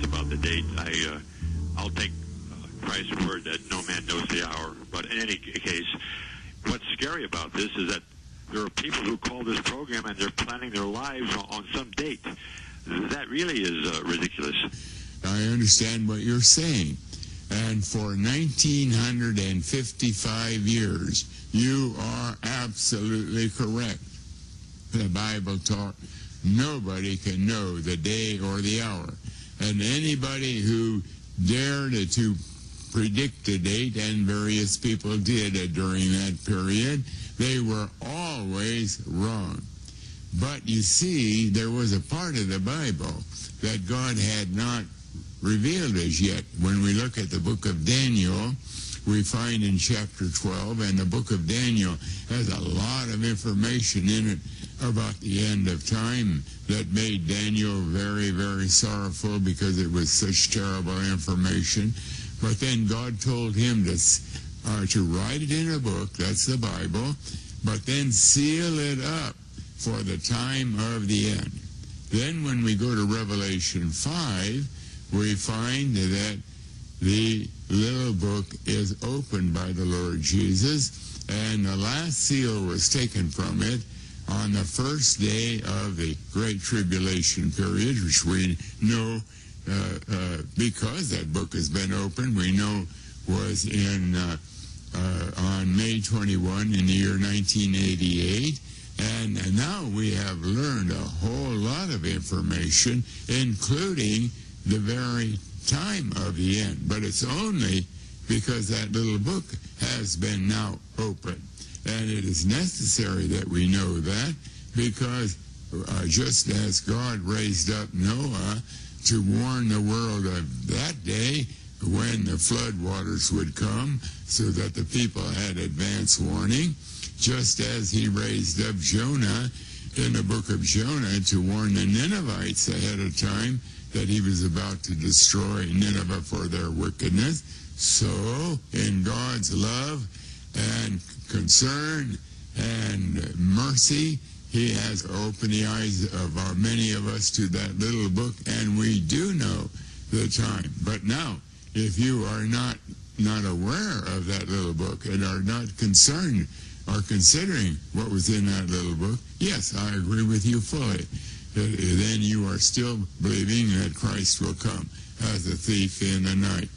about the date. I'll take Christ's word that no man knows the hour. But in any case, what's scary about this is that there are people who call this program and they're planning their lives on some date. That really is ridiculous. I understand what you're saying. And for 1955 years, you are absolutely correct. The Bible taught nobody can know the day or the hour. And anybody who dared to predict the date, and various people did during that period, they were always wrong. But you see, there was a part of the Bible that God had not revealed as yet. When we look at the book of Daniel, we find in chapter 12, and the book of Daniel has a lot of information in it about the end of time that made Daniel very, very sorrowful because it was such terrible information. But then God told him to write it in a book, that's the Bible, but then seal it up for the time of the end. Then when we go to Revelation 5, we find that the little book is opened by the Lord Jesus, and the last seal was taken from it on the first day of the Great Tribulation period, which we know because that book has been opened, we know was on May 21 in the year 1988. And now we have learned a whole lot of information, including the very time of the end. But it's only because that little book has been now opened. And it is necessary that we know that, because just as God raised up Noah to warn the world of that day when the flood waters would come, so that the people had advance warning, just as he raised up Jonah in the book of Jonah to warn the Ninevites ahead of time that he was about to destroy Nineveh for their wickedness, so in God's love and concern and mercy, he has opened the eyes of many of us to that little book, and we do know the time. But now, if you are not aware of that little book and are not concerned or considering what was in that little book, yes, I agree with you fully. Then you are still believing that Christ will come as a thief in the night.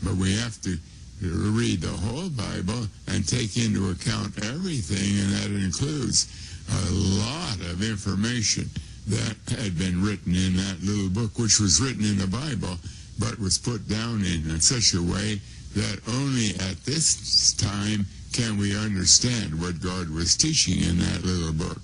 But we have to read the whole Bible and take into account everything, and that includes a lot of information that had been written in that little book, which was written in the Bible, but was put down in such a way that only at this time can we understand what God was teaching in that little book.